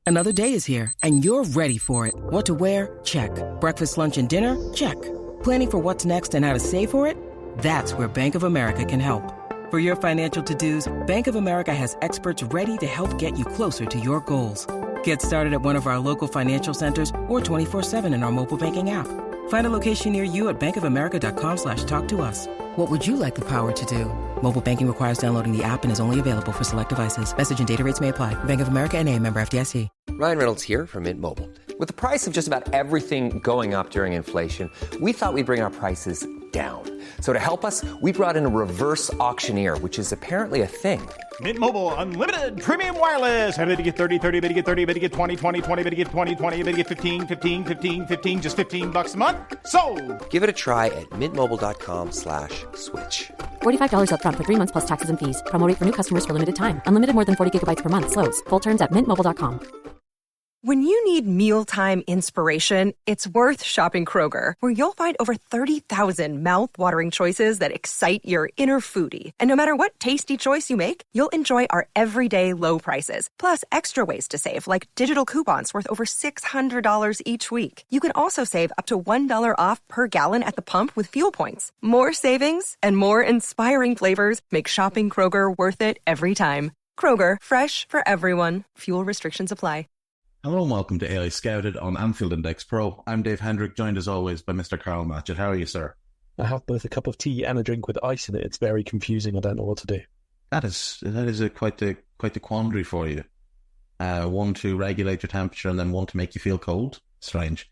Another day is here, and you're ready for it. What to wear? Check. Breakfast, lunch, and dinner? Check. Planning for what's next and how to save for it? That's where Bank of America can help. For your financial to-dos, Bank of America has experts ready to help get you closer to your goals. Get started at one of our local financial centers or 24/7 in our mobile banking app. Find a location near you at bankofamerica.com/talktous. What would you like the power to do? Mobile banking requires downloading the app and is only available for select devices. Message and data rates may apply. Bank of America N.A., member FDIC. Ryan Reynolds here from Mint Mobile. With the price of just about everything going up during inflation, we thought we'd bring our prices down. So to help us, we brought in a reverse auctioneer, which is apparently a thing. Mint Mobile Unlimited Premium Wireless. How to get 30, 30, bit to get 30, bit to get 20, 20, 20, bit to get 20, 20, bit to get 15, 15, 15, 15, just $15 a month? Sold! Give it a try at mintmobile.com/switch. $45 up front for 3 months plus taxes and fees. Promo rate for new customers for limited time. Unlimited more than 40 gigabytes per month. Slows full terms at mintmobile.com. When you need mealtime inspiration, it's worth shopping Kroger, where you'll find over 30,000 mouth-watering choices that excite your inner foodie. And no matter what tasty choice you make, you'll enjoy our everyday low prices, plus extra ways to save, like digital coupons worth over $600 each week. You can also save up to $1 off per gallon at the pump with fuel points. More savings and more inspiring flavors make shopping Kroger worth it every time. Kroger, fresh for everyone. Fuel restrictions apply. Hello and welcome to AI Scouted on Anfield Index Pro. I'm Dave Hendrick, joined as always by Mr. Karl Matchett. How are you, sir? I have both a cup of tea and a drink with ice in it. It's very confusing. I don't know what to do. That is quite the quandary for you. One to regulate your temperature and then one to make you feel cold. Strange.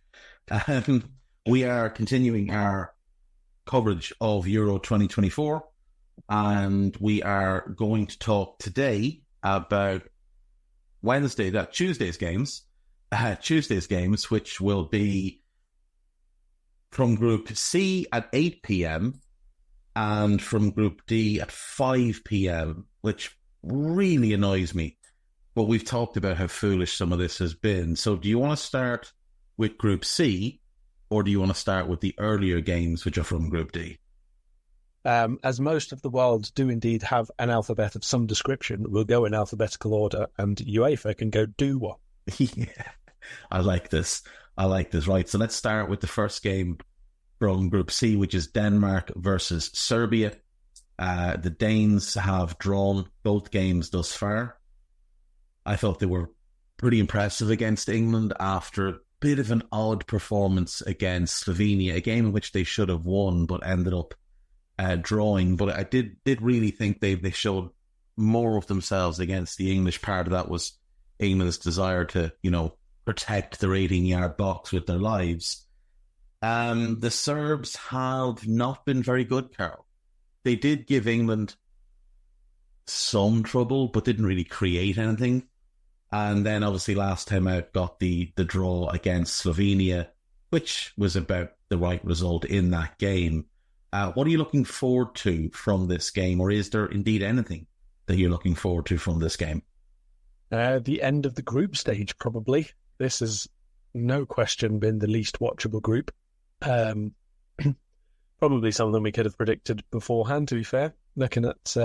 We are continuing our coverage of Euro 2024, and we are going to talk today about Tuesday's games, which will be from Group C at 8 p.m. and from Group D at 5 p.m., which really annoys me. But we've talked about how foolish some of this has been. So do you want to start with Group C, or do you want to start with the earlier games, which are from Group D? As most of the world do indeed have an alphabet of some description, we'll go in alphabetical order, and UEFA can go do one. Yeah, I like this. Right, so let's start with the first game from Group C, which is Denmark versus Serbia. The Danes have drawn both games thus far. I thought they were pretty impressive against England after a bit of an odd performance against Slovenia, a game in which they should have won but ended up drawing. But I did really think they showed more of themselves against the English. Part of that was England's desire to, protect their 18-yard box with their lives. The Serbs have not been very good, Karl. They did give England some trouble, but didn't really create anything. And then obviously last time out got the draw against Slovenia, which was about the right result in that game. What are you looking forward to from this game, or is there indeed anything that you're looking forward to from this game? The end of the group stage, probably. This has no question been the least watchable group. Probably something we could have predicted beforehand, to be fair. Looking at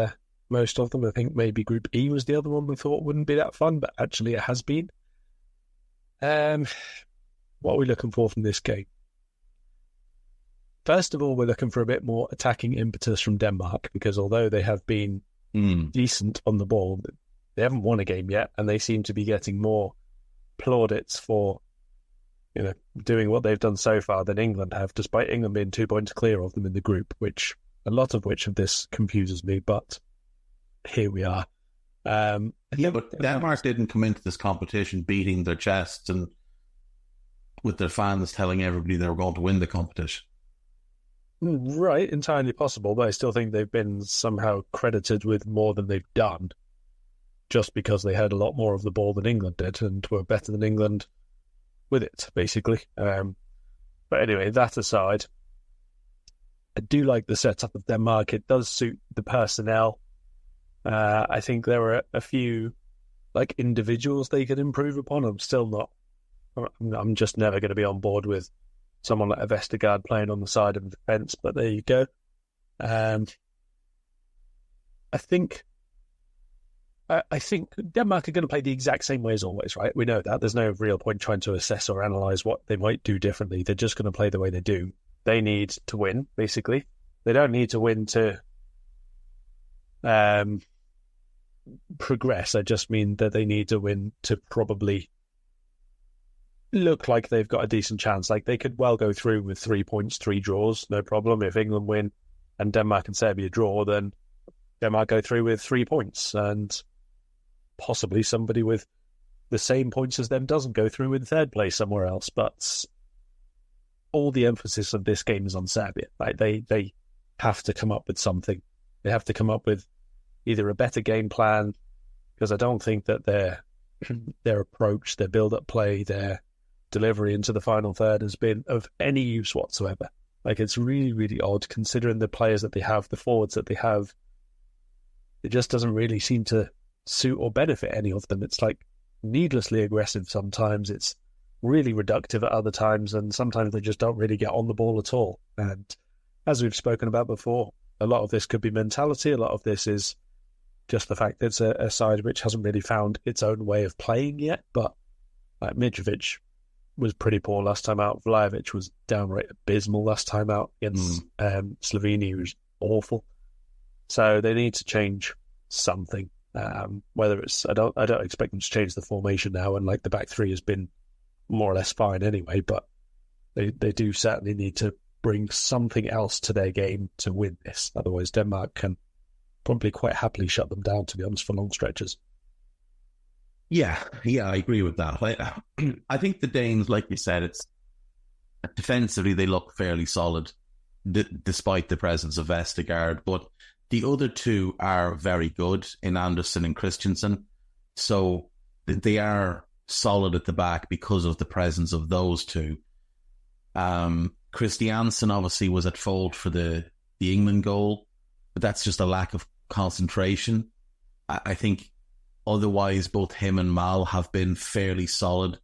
most of them, I think maybe Group E was the other one we thought wouldn't be that fun, but actually it has been. What are we looking for from this game? First of all, we're looking for a bit more attacking impetus from Denmark, because although they have been decent on the ball, they haven't won a game yet, and they seem to be getting more plaudits for doing what they've done so far than England have, despite England being 2 points clear of them in the group, which a lot of this confuses me, but here we are. But Denmark didn't come into this competition beating their chests and with their fans telling everybody they were going to win the competition. Right, entirely possible, but I still think they've been somehow credited with more than they've done, just because they had a lot more of the ball than England did and were better than England with it, basically. But anyway, that aside, I do like the setup of Denmark. It does suit the personnel. I think there were a few individuals they could improve upon. I'm just never going to be on board with someone like a Vestergaard playing on the side of the defence, but there you go. I think I think Denmark are going to play the exact same way as always, right? We know that. There's no real point trying to assess or analyse what they might do differently. They're just going to play the way they do. They need to win, basically. They don't need to win to progress. I just mean that they need to win to probably look like they've got a decent chance. Like, they could well go through with 3 points, 3 draws, no problem. If England win and Denmark and Serbia draw, then Denmark go through with 3 points, and possibly somebody with the same points as them doesn't go through in third place somewhere else. But all the emphasis of this game is on Serbia. Like, they have to come up with something. They have to come up with either a better game plan, because I don't think that their approach, their build-up play, their delivery into the final third has been of any use whatsoever. Like, it's really, really odd considering the players that they have, the forwards that they have. It just doesn't really seem to suit or benefit any of them. It's like needlessly aggressive sometimes. It's really reductive at other times, and sometimes they just don't really get on the ball at all. And as we've spoken about before, a lot of this could be mentality. A lot of this is just the fact that it's a side which hasn't really found its own way of playing yet. But like, Mitrovic was pretty poor last time out. Vlahovic was downright abysmal last time out against Slovenia. He was awful. So they need to change something. Whether it's, I don't expect them to change the formation now, and like the back three has been more or less fine anyway. But they do certainly need to bring something else to their game to win this. Otherwise, Denmark can probably quite happily shut them down, to be honest, for long stretches. Yeah, I agree with that. I think the Danes, like you said, it's defensively they look fairly solid, despite the presence of Vestergaard. But the other two are very good in Anderson and Christensen, so they are solid at the back because of the presence of those two. Christiansen obviously was at fault for the England goal, but that's just a lack of concentration. I think otherwise both him and Mal have been fairly solid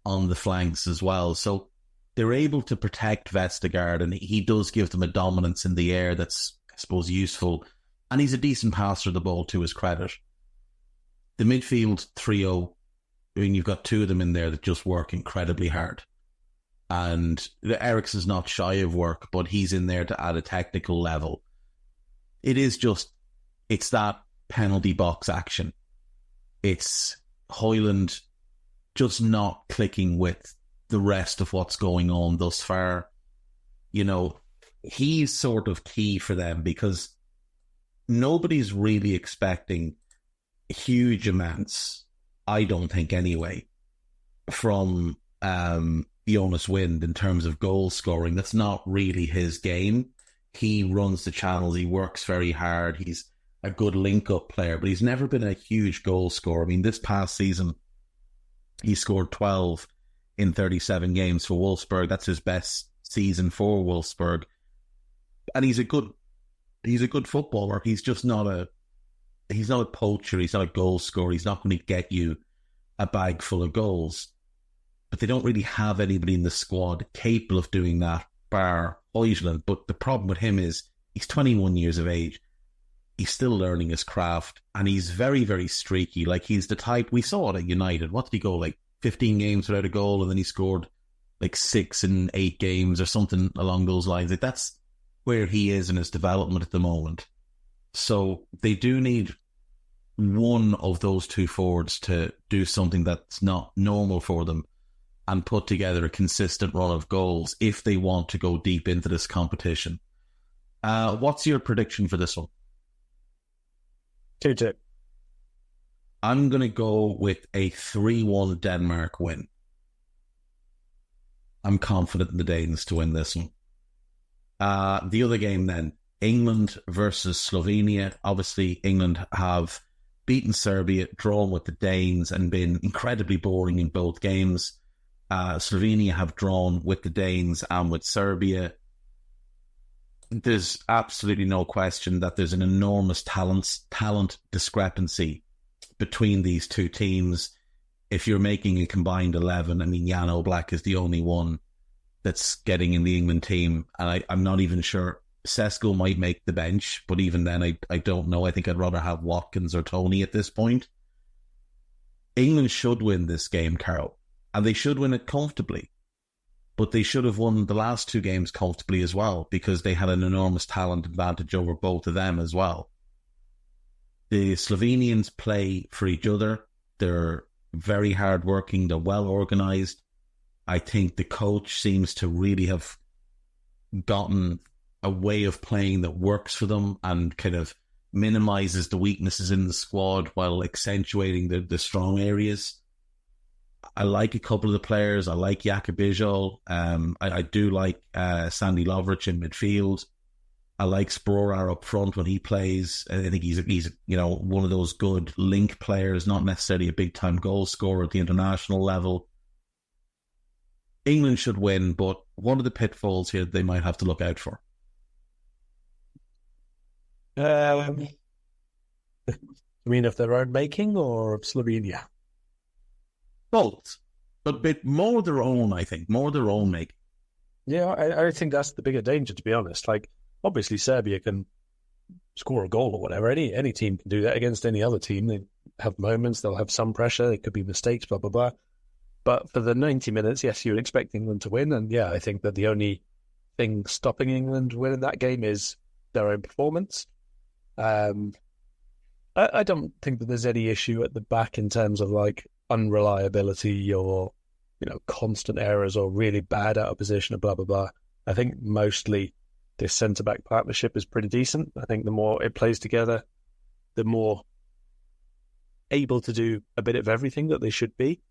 on the flanks as well. So they're able to protect Vestergaard, and he does give them a dominance in the air that's, I suppose, useful. And he's a decent passer of the ball, to his credit. The midfield trio, I mean, you've got two of them in there that just work incredibly hard. And Eriksen's not shy of work, but he's in there to add a technical level. It's that penalty box action. It's Højlund just not clicking with the rest of what's going on thus far. You know, he's sort of key for them, because nobody's really expecting huge amounts, I don't think anyway, from Jonas Wind in terms of goal scoring. That's not really his game. He runs the channels, he works very hard, he's a good link-up player, but he's never been a huge goal scorer. I mean, this past season, he scored 12 in 37 games for Wolfsburg. That's his best season for Wolfsburg. And he's a good footballer. He's just not a poacher. He's not a goal scorer. He's not going to get you a bag full of goals. But they don't really have anybody in the squad capable of doing that, bar Højlund. But the problem with him is he's 21 years of age. He's still learning his craft, and he's very, very streaky. Like, he's the type, we saw it at United. What did he go, like 15 games without a goal, and then he scored like 6 in 8 games or something along those lines. Like, that's where he is in his development at the moment. So they do need one of those two forwards to do something that's not normal for them and put together a consistent run of goals if they want to go deep into this competition. What's your prediction for this one? 2-2. I'm going to go with a 3-1 Denmark win. I'm confident in the Danes to win this one. The other game then, England versus Slovenia. Obviously, England have beaten Serbia, drawn with the Danes, and been incredibly boring in both games. Slovenia have drawn with the Danes and with Serbia. There's absolutely no question that there's an enormous talent discrepancy between these two teams. If you're making a combined 11, I mean, Jan Oblak is the only one that's getting in the England team, and I'm not even sure. Sesko might make the bench, but even then, I don't know. I think I'd rather have Watkins or Tony at this point. England should win this game, Karl, and they should win it comfortably. But they should have won the last 2 games comfortably as well, because they had an enormous talent advantage over both of them as well. The Slovenians play for each other. They're very hard-working. They're well-organised. I think the coach seems to really have gotten a way of playing that works for them and kind of minimises the weaknesses in the squad while accentuating the strong areas. I like a couple of the players. I like Jakub Bijol. I do like Sandy Lovric in midfield. I like Sprorar up front when he plays. I think he's one of those good link players, not necessarily a big time goal scorer at the international level. England should win, but what are the pitfalls here they might have to look out for? I mean, of their own making or of Slovenia? Both, but a bit more their own, I think. More their own making. Yeah, I think that's the bigger danger, to be honest. Like, obviously, Serbia can score a goal or whatever. Any team can do that against any other team. They have moments, they'll have some pressure, there could be mistakes, blah, blah, blah. But for the 90 minutes, yes, you'd expect England to win. And yeah, I think that the only thing stopping England winning that game is their own performance. I don't think that there's any issue at the back in terms of like unreliability or, constant errors or really bad out of position or blah, blah, blah. I think mostly this centre-back partnership is pretty decent. I think the more it plays together, the more able to do a bit of everything that they should be.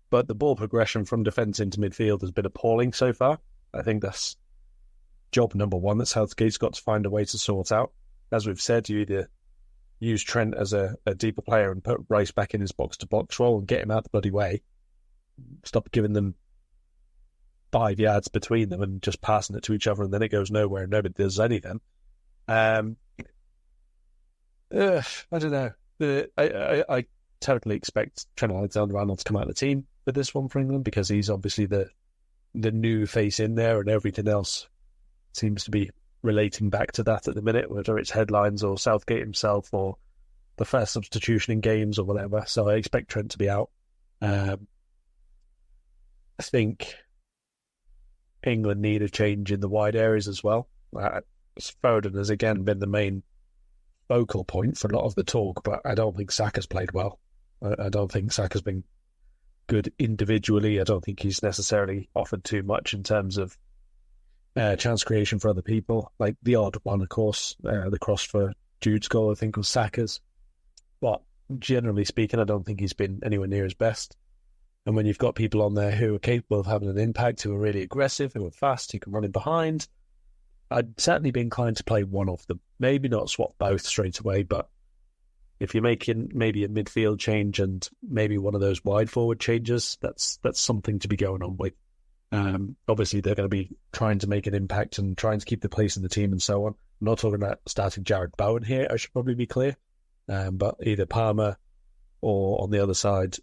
But the ball progression from defence into midfield has been appalling so far. I think that's job number one that Southgate's got to find a way to sort out. As we've said, you either use Trent as a deeper player and put Rice back in his box-to-box role and get him out the bloody way. Stop giving them 5 yards between them and just passing it to each other and then it goes nowhere and nobody does anything. I don't know. I totally expect Trent Alexander-Arnold to come out of the team for this one for England because he's obviously the new face in there and everything else seems to be relating back to that at the minute, whether it's headlines or Southgate himself or the first substitution in games or whatever. So I expect Trent to be out. I think England need a change in the wide areas as well. Foden has again been the main focal point for a lot of the talk, but I don't think Saka's played well. I don't think Saka's been good individually. I don't think he's necessarily offered too much in terms of chance creation for other people. Like the odd one, of course, the cross for Jude's goal, I think, was Saka's. But generally speaking, I don't think he's been anywhere near his best. And when you've got people on there who are capable of having an impact, who are really aggressive, who are fast, who can run in behind, I'd certainly be inclined to play one of them. Maybe not swap both straight away, but if you're making maybe a midfield change and maybe one of those wide forward changes, that's something to be going on with. Obviously, they're going to be trying to make an impact and trying to keep the place in the team and so on. I'm not talking about starting Jared Bowen here, I should probably be clear. But either Palmer or on the other side,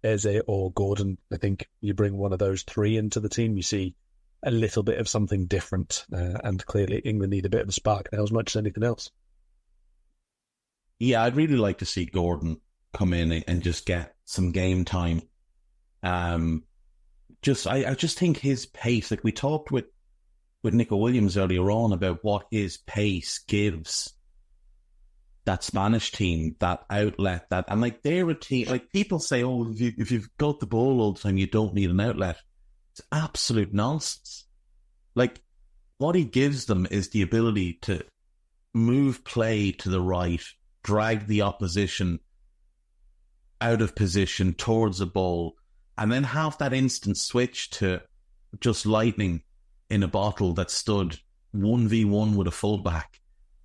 Eze or Gordon, I think you bring one of those three into the team, you see a little bit of something different. And clearly England need a bit of a spark now as much as anything else. Yeah, I'd really like to see Gordon come in and just get some game time. I just think his pace, like we talked with Nico Williams earlier on about what his pace gives that Spanish team, that outlet, and like they're a team, like people say, oh, if you've got the ball all the time, you don't need an outlet. It's absolute nonsense. Like what he gives them is the ability to move play to the right, drag the opposition out of position towards the ball, and then have that instant switch to just lightning in a bottle that stood 1v1 with a fullback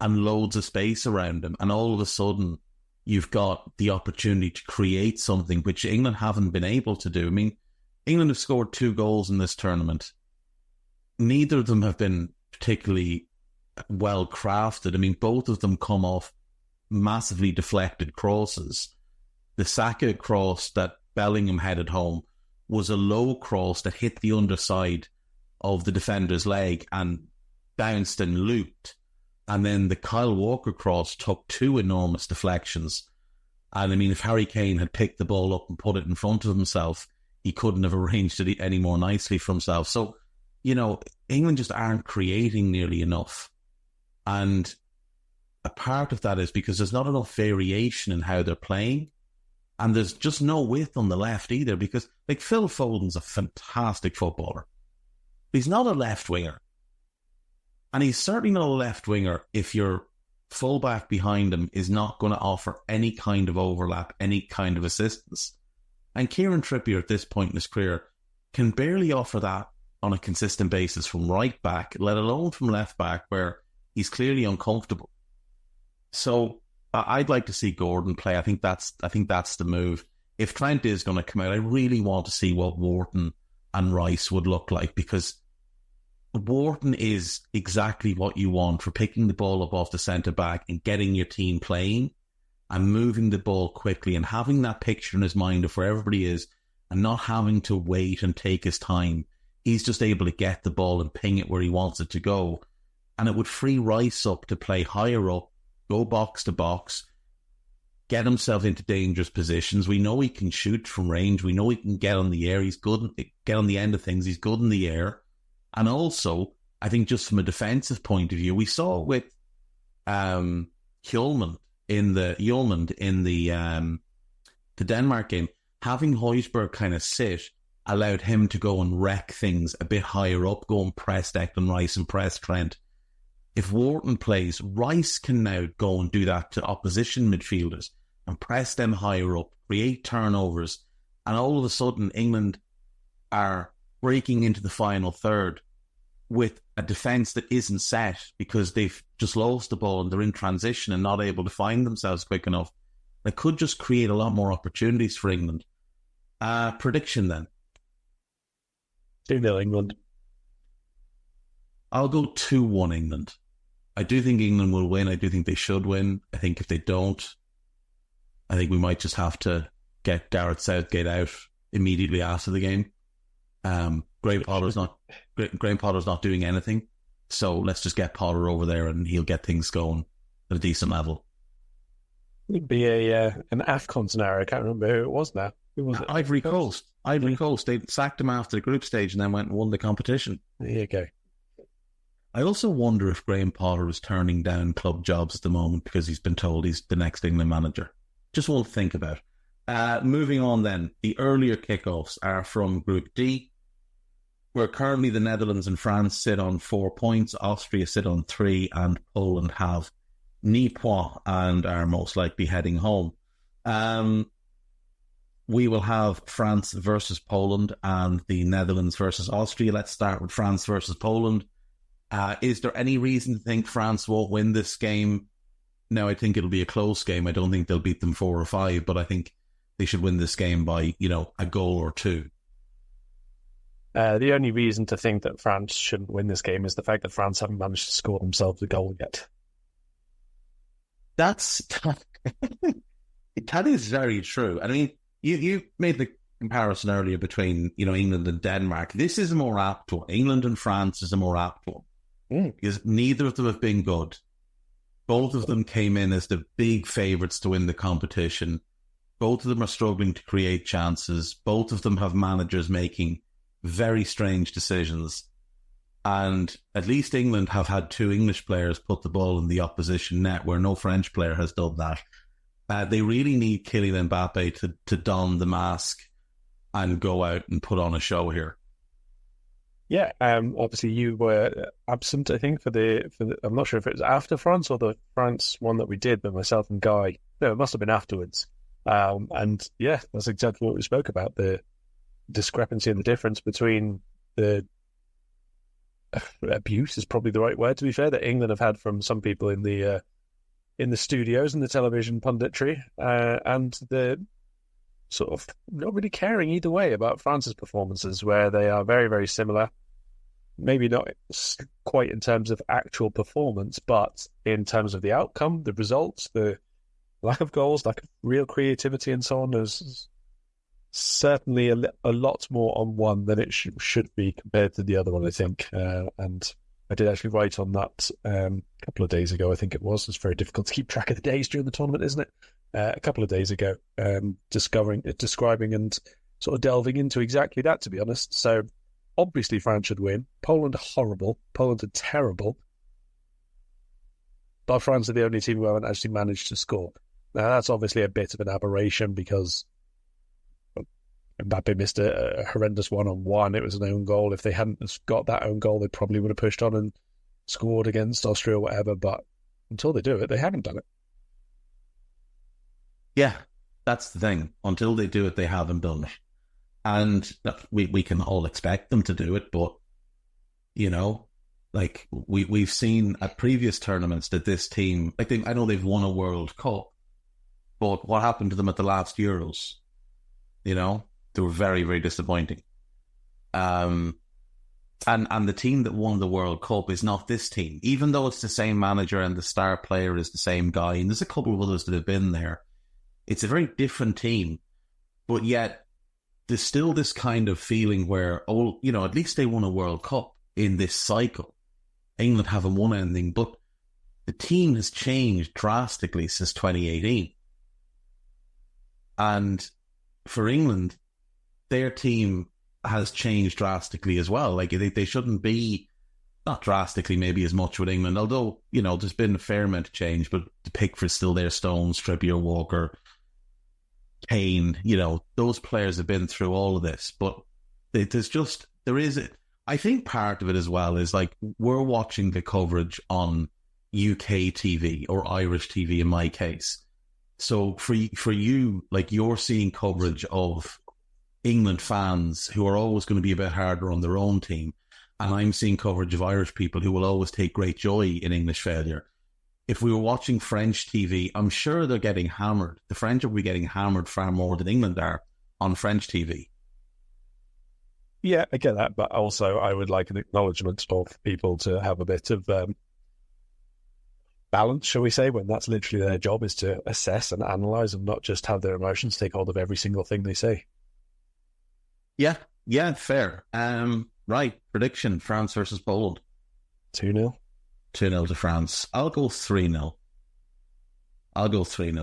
and loads of space around him. And all of a sudden, you've got the opportunity to create something which England haven't been able to do. I mean, England have scored 2 goals in this tournament. Neither of them have been particularly well crafted. I mean, both of them come off massively deflected crosses. The Saka cross that Bellingham headed home was a low cross that hit the underside of the defender's leg and bounced and looped. And then the Kyle Walker cross took 2 enormous deflections And I mean, if Harry Kane had picked the ball up and put it in front of himself, he couldn't have arranged it any more nicely for himself. So, England just aren't creating nearly enough. And a part of that is because there's not enough variation in how they're playing. And there's just no width on the left either, because Phil Foden's a fantastic footballer. He's not a left winger. And he's certainly not a left winger if your fullback behind him is not going to offer any kind of overlap, any kind of assistance. And Kieran Trippier at this point in his career can barely offer that on a consistent basis from right back, let alone from left back, where he's clearly uncomfortable. So I'd like to see Gordon play. I think that's the move. If Trent is going to come out, I really want to see what Wharton and Rice would look like, because Wharton is exactly what you want for picking the ball up off the centre-back and getting your team playing and moving the ball quickly and having that picture in his mind of where everybody is and not having to wait and take his time. He's just able to get the ball and ping it where he wants it to go. And it would free Rice up to play higher up, go box to box, get himself into dangerous positions. We know he can shoot from range. We know he can get on the air. He's good, get on the end of things. He's good in the air. And also, I think just from a defensive point of view, we saw it with Hjulmand in the Denmark game. Having Højbjerg kind of sit allowed him to go and wreck things a bit higher up, go and press Declan Rice and press Trent. If Wharton plays, Rice can now go and do that to opposition midfielders and press them higher up, create turnovers, and all of a sudden England are breaking into the final third with a defence that isn't set because they've just lost the ball and they're in transition and not able to find themselves quick enough. That could just create a lot more opportunities for England. Prediction then? 2-0 England. I'll go 2-1 England. I do think England will win. I do think they should win. I think if they don't, I think we might just have to get Gareth Southgate out immediately after the game. Graham Potter's not doing anything, so let's just get Potter over there and he'll get things going at a decent level. It'd be an AFCON scenario. I can't remember who it was now. Who was it? Ivory Coast. They sacked him after the group stage and then went and won the competition. There you go. I also wonder if Graham Potter is turning down club jobs at the moment because he's been told he's the next England manager. Just one to think about. Moving on then, the earlier kickoffs are from Group D, where currently the Netherlands and France sit on 4 points, Austria sit on 3, and Poland have ni point and are most likely heading home. We will have France versus Poland and the Netherlands versus Austria. Let's start with France versus Poland. Is there any reason to think France won't win this game? No, I think it'll be a close game. I don't think they'll beat them 4 or 5, but I think they should win this game by, a goal or 2. The only reason to think that France shouldn't win this game is the fact that France haven't managed to score themselves a goal yet. That is very true. I mean, you made the comparison earlier between, England and Denmark. This is a more apt one. England and France is a more apt one. Because neither of them have been good. Both of them came in as the big favourites to win the competition. Both of them are struggling to create chances. Both of them have managers making very strange decisions. And at least England have had 2 English players put the ball in the opposition net, where no French player has done that. They really need Kylian Mbappe to don the mask and go out and put on a show here. Yeah, obviously you were absent, I think, for the. I'm not sure if it was after France or the France one that we did, but myself and Guy. No, it must have been afterwards. And yeah, that's exactly what we spoke about, the discrepancy and the difference between the abuse is probably the right word, to be fair, that England have had from some people in the studios and the television punditry, and the sort of not really caring either way about France's performances, where they are very, very similar. Maybe not quite in terms of actual performance, but in terms of the outcome, the results, the lack of goals, lack of real creativity and so on. There's certainly a lot more on one than it should be compared to the other one, I think. And I did actually write on that a couple of days ago, I think it was. It's very difficult to keep track of the days during the tournament, isn't it? A couple of days ago, describing and sort of delving into exactly that, to be honest. So obviously France should win. Poland are horrible. Poland are terrible. But France are the only team who haven't actually managed to score. Now, that's obviously a bit of an aberration because Mbappe missed a horrendous one-on-one. It was an own goal. If they hadn't got that own goal, they probably would have pushed on and scored against Austria or whatever. But until they do it, they haven't done it. Yeah, that's the thing. Until they do it, they haven't done it. And we can all expect them to do it, but, you know, like we've seen at previous tournaments that this team, like I know they've won a World Cup, but what happened to them at the last Euros? You know, they were very, very disappointing. And the team that won the World Cup is not this team, even though it's the same manager and the star player is the same guy, and there's a couple of others that have been there. It's a very different team, but yet there's still this kind of feeling where, oh, you know, at least they won a World Cup in this cycle. England haven't won anything, but the team has changed drastically since 2018. And for England, their team has changed drastically as well. Like, they shouldn't be, not drastically maybe as much with England, although, you know, there's been a fair amount of change, but Pickford's still there, Stones, Trippier, Walker, Kane, you know, those players have been through all of this. But I think part of it as well is like we're watching the coverage on UK TV or Irish TV in my case. So for you, like you're seeing coverage of England fans who are always going to be a bit harder on their own team. And I'm seeing coverage of Irish people who will always take great joy in English failure. If we were watching French TV, I'm sure they're getting hammered. The French will be getting hammered far more than England are on French TV. Yeah, I get that, but also I would like an acknowledgement of people to have a bit of balance, shall we say, when that's literally their job, is to assess and analyse and not just have their emotions take hold of every single thing they say. Yeah, fair. Right, prediction, France versus Poland. 2-0. 2-0 to France. I'll go 3-0.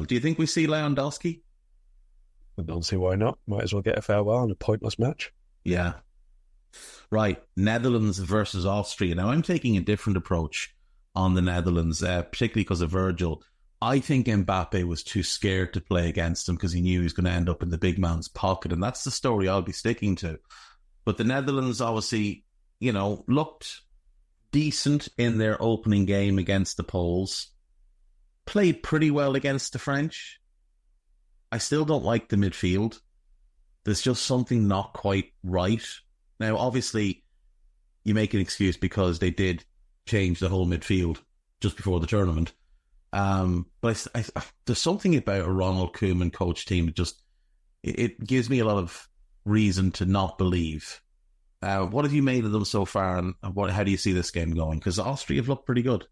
Do you think we see Lewandowski? I don't see why not. Might as well get a farewell in a pointless match. Yeah. Right, Netherlands versus Austria. Now, I'm taking a different approach on the Netherlands, particularly because of Virgil. I think Mbappe was too scared to play against him because he knew he was going to end up in the big man's pocket, and that's the story I'll be sticking to. But the Netherlands obviously, you know, looked decent in their opening game against the Poles. Played pretty well against the French. I still don't like the midfield. There's just something not quite right. Now, obviously, you make an excuse because they did change the whole midfield just before the tournament. But there's something about a Ronald Koeman coach team that just, it gives me a lot of reason to not believe. What have you made of them so far, and how do you see this game going? Because Austria have looked pretty good.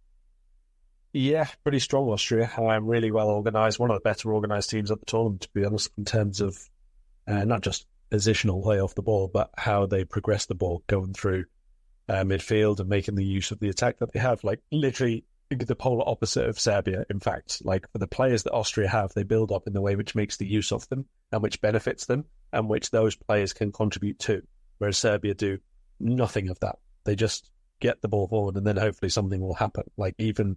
Yeah, pretty strong Austria. Really well organised. One of the better organised teams at the tournament, to be honest, in terms of not just positional play off the ball, but how they progress the ball going through midfield and making the use of the attack that they have. Like, literally the polar opposite of Serbia, in fact. Like, for the players that Austria have, they build up in the way which makes the use of them and which benefits them and which those players can contribute to. Whereas Serbia do nothing of that. They just get the ball forward and then hopefully something will happen. Like, even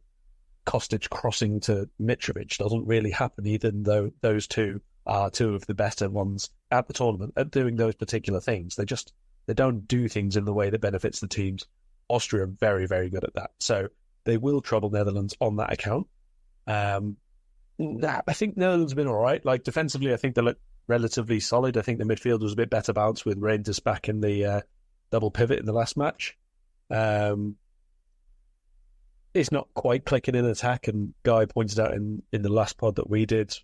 Kostic crossing to Mitrovic doesn't really happen, even though those two are two of the better ones at the tournament at doing those particular things. They don't do things in the way that benefits the teams. Austria are very, very good at that. So they will trouble Netherlands on that account. I think Netherlands have been all right. Like, defensively, I think they look relatively solid. I think the midfield was a bit better balanced with Reinders back in the double pivot in the last match. It's not quite clicking in attack, and Guy pointed out in the last pod that we did,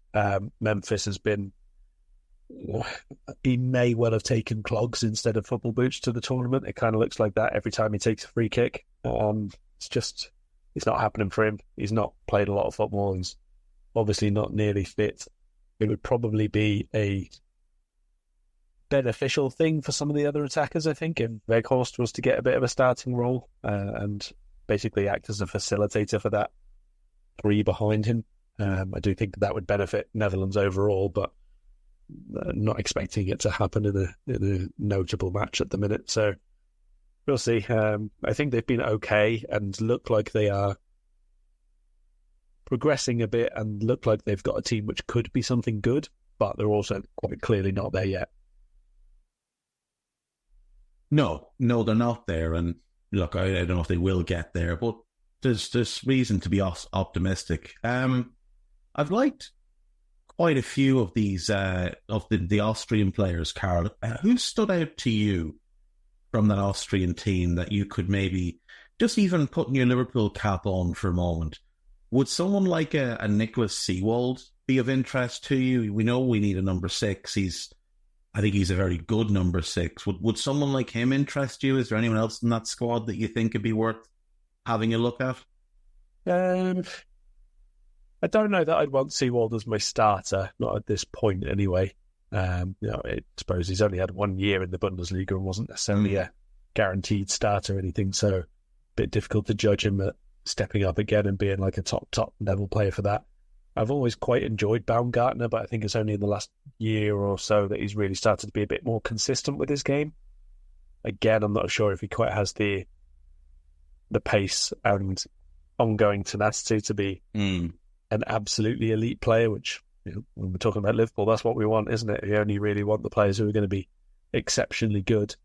Memphis has been, he may well have taken clogs instead of football boots to the tournament. It kind of looks like that every time he takes a free kick. It's not happening for him. He's not played a lot of football. He's obviously not nearly fit. It would probably be a beneficial thing for some of the other attackers, I think, if Weghorst was to get a bit of a starting role and basically act as a facilitator for that three behind him. I do think that would benefit Netherlands overall, but not expecting it to happen in a notable match at the minute. So we'll see. I think they've been okay and look like they are progressing a bit and look like they've got a team which could be something good, but they're also quite clearly not there yet. No, they're not there. And look, I don't know if they will get there, but there's reason to be optimistic. I've liked quite a few of these of the Austrian players, Karl. Who stood out to you from that Austrian team that you could maybe just even putting your Liverpool cap on for a moment? Would someone like a Nicholas Seewald be of interest to you? We know we need a number 6. I think he's a very good number 6. Would someone like him interest you? Is there anyone else in that squad that you think could be worth having a look at? I don't know that I'd want Seewald as my starter, not at this point anyway. I suppose he's only had 1 year in the Bundesliga and wasn't necessarily a guaranteed starter or anything, so a bit difficult to judge him at stepping up again and being like a top level player for that. I've always quite enjoyed Baumgartner, but I think it's only in the last year or so that he's really started to be a bit more consistent with his game. Again, I'm not sure if he quite has the pace and ongoing tenacity to be an absolutely elite player, which, when we're talking about Liverpool, that's what we want, isn't it? We only really want the players who are going to be exceptionally good.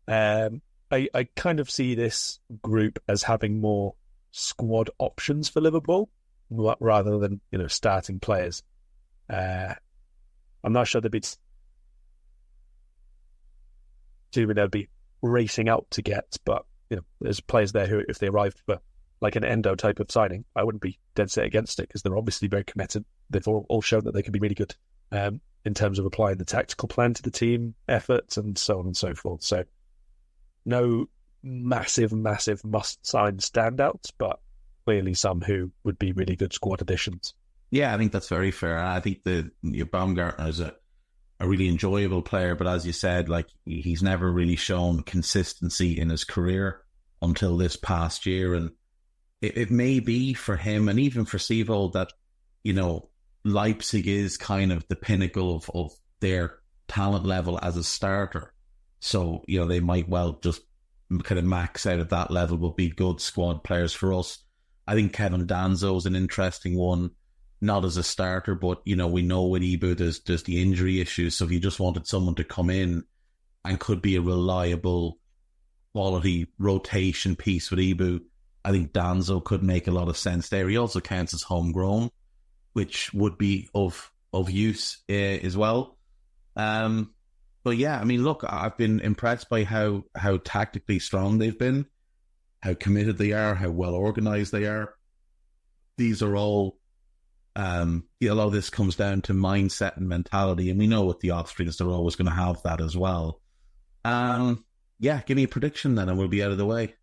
I kind of see this group as having more squad options for Liverpool rather than, starting players. I'm not sure they'd be racing out to get, but there's players there who, if they arrived for like an Endo type of signing, I wouldn't be dead set against it because they're obviously very committed. They've all shown that they can be really good in terms of applying the tactical plan to the team efforts and so on and so forth. So no massive must-sign standouts, but clearly some who would be really good squad additions. Yeah, I think that's very fair. I think Baumgartner is a really enjoyable player, but as you said, like he's never really shown consistency in his career until this past year, and it may be for him and even for Seevold that Leipzig is kind of the pinnacle of their talent level as a starter. So they might well just kind of max out at that level, but be good squad players for us. I think Kevin Danzo is an interesting one, not as a starter, but we know with Ibu there's the injury issues. So if you just wanted someone to come in and could be a reliable quality rotation piece with Ibu, I think Danzo could make a lot of sense there. He also counts as homegrown, which would be of use as well. But yeah, I mean, look, I've been impressed by how tactically strong they've been, how committed they are, how well organised they are. These are all, a lot of this comes down to mindset and mentality, and we know with the Austrians, they're always going to have that as well. Yeah, give me a prediction then, and we'll be out of the way.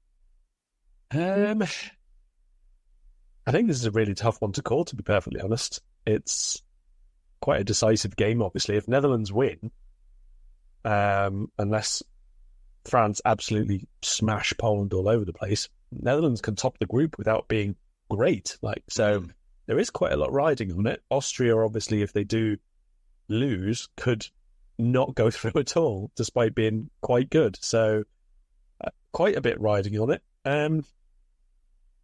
I think this is a really tough one to call, to be perfectly honest. It's quite a decisive game, obviously. If Netherlands win, unless France absolutely smash Poland all over the place, Netherlands can top the group without being great. So there is quite a lot riding on it. Austria, obviously, if they do lose, could not go through at all, despite being quite good. So quite a bit riding on it.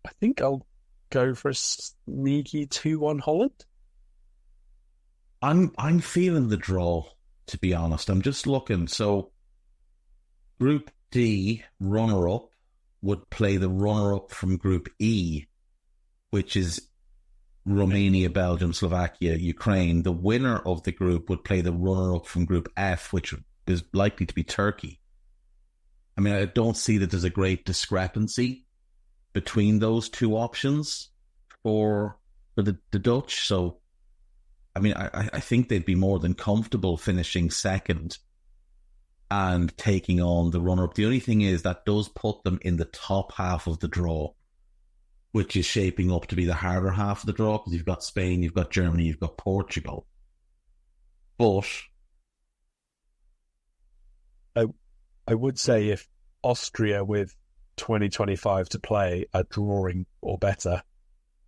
I think I'll go for a sneaky 2-1 Holland. I'm feeling the draw, to be honest. I'm just looking. So Group D, runner-up, would play the runner-up from Group E, which is Romania, Belgium, Slovakia, Ukraine. The winner of the group would play the runner-up from Group F, which is likely to be Turkey. I mean, I don't see that there's a great discrepancy between those two options for the Dutch. So, I mean, I think they'd be more than comfortable finishing second and taking on the runner-up. The only thing is that does put them in the top half of the draw, which is shaping up to be the harder half of the draw, because you've got Spain, you've got Germany, you've got Portugal. But I would say if Austria with 2025 to play are drawing or better,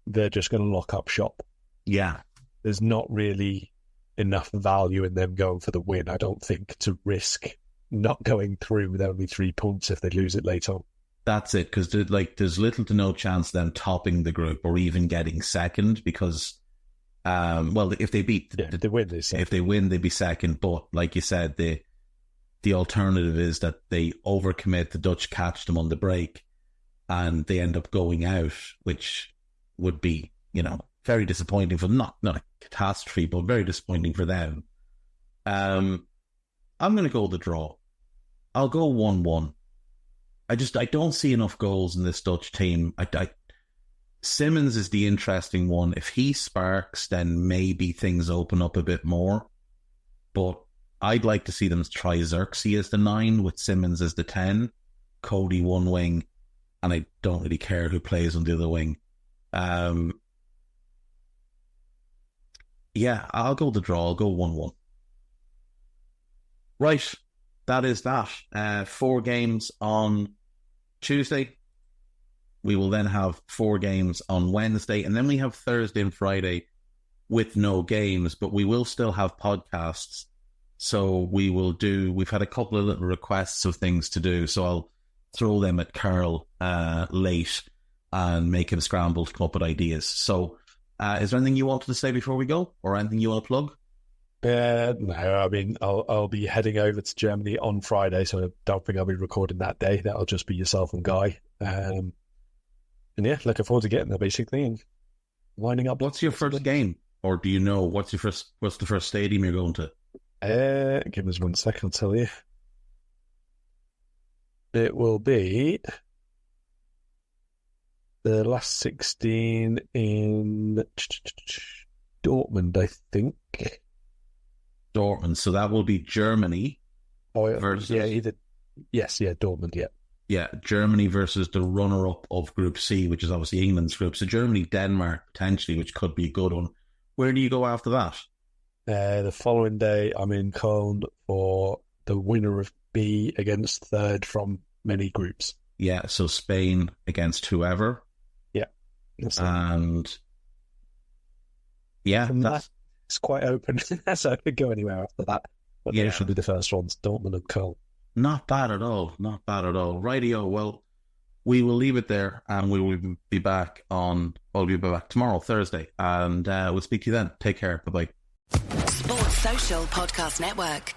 they're just going to lock up shop. Yeah. There's not really enough value in them going for the win, I don't think, to risk not going through with only 3 points if they lose it late on. That's it, because there's little to no chance of them topping the group or even getting second because, if they beat... if they win, if they win, they'd be second. But like you said, the alternative is that they overcommit, the Dutch catch them on the break, and they end up going out, which would be, very disappointing for them. Not a catastrophe, but very disappointing for them. I'm going to go the draw. I'll go 1-1. I don't see enough goals in this Dutch team. Simmons is the interesting one. If he sparks, then maybe things open up a bit more. But I'd like to see them try Xerxes as the 9 with Simmons as the 10, Cody one wing, and I don't really care who plays on the other wing. I'll go the draw. I'll go 1-1. Right, that is that. 4 games on Tuesday. We will then have 4 games on Wednesday, and then we have Thursday and Friday with no games, but we will still have podcasts. So we've had a couple of little requests of things to do, so I'll throw them at Karl late and make him scramble to come up with ideas. So is there anything you wanted to say before we go, or anything you want to plug? No, I mean, I'll be heading over to Germany on Friday, so I don't think I'll be recording that day. That'll just be yourself and Guy. And yeah, looking forward to getting there, basically, and winding up. What's your first game? Or do you know what's the first stadium you're going to? Give us 1 second, I'll tell you. It will be the last 16 in Dortmund, I think. Dortmund, so that will be Germany. Versus... Dortmund, yeah. Yeah, Germany versus the runner-up of Group C, which is obviously England's group. So Germany, Denmark, potentially, which could be a good one. Where do you go after that? The following day, I'm in Cologne for the winner of B against third from many groups. Yeah, so Spain against whoever. Yeah. And yeah, it's quite open. So I could go anywhere after that. But yeah, should be the first ones, Dortmund and Karl. Not bad at all. Not bad at all. Rightio. Well, we will leave it there, and we will be back we'll be back tomorrow, Thursday, and we'll speak to you then. Take care. Bye-bye. Sports Social Podcast Network.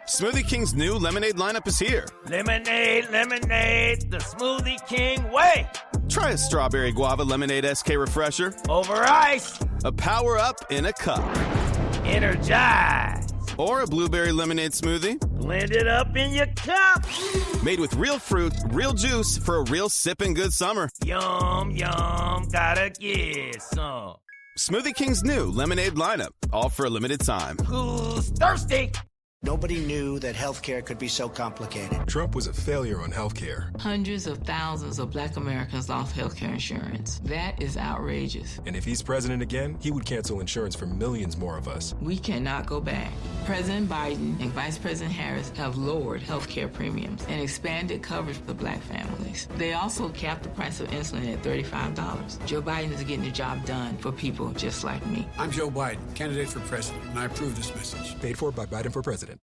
Smoothie King's new lemonade lineup is here. Lemonade, lemonade, the Smoothie King way. Try a strawberry guava lemonade SK refresher. Over ice. A power up in a cup. Energize. Or a blueberry lemonade smoothie. Blend it up in your cup. Made with real fruit, real juice for a real sipping good summer. Yum, yum, gotta get some. Smoothie King's new lemonade lineup, all for a limited time. Who's thirsty? Nobody knew that healthcare could be so complicated. Trump was a failure on healthcare. Hundreds of thousands of Black Americans lost healthcare insurance. That is outrageous. And if he's president again, he would cancel insurance for millions more of us. We cannot go back. President Biden and Vice President Harris have lowered healthcare premiums and expanded coverage for Black families. They also capped the price of insulin at $35. Joe Biden is getting the job done for people just like me. I'm Joe Biden, candidate for president, and I approve this message. Paid for by Biden for president.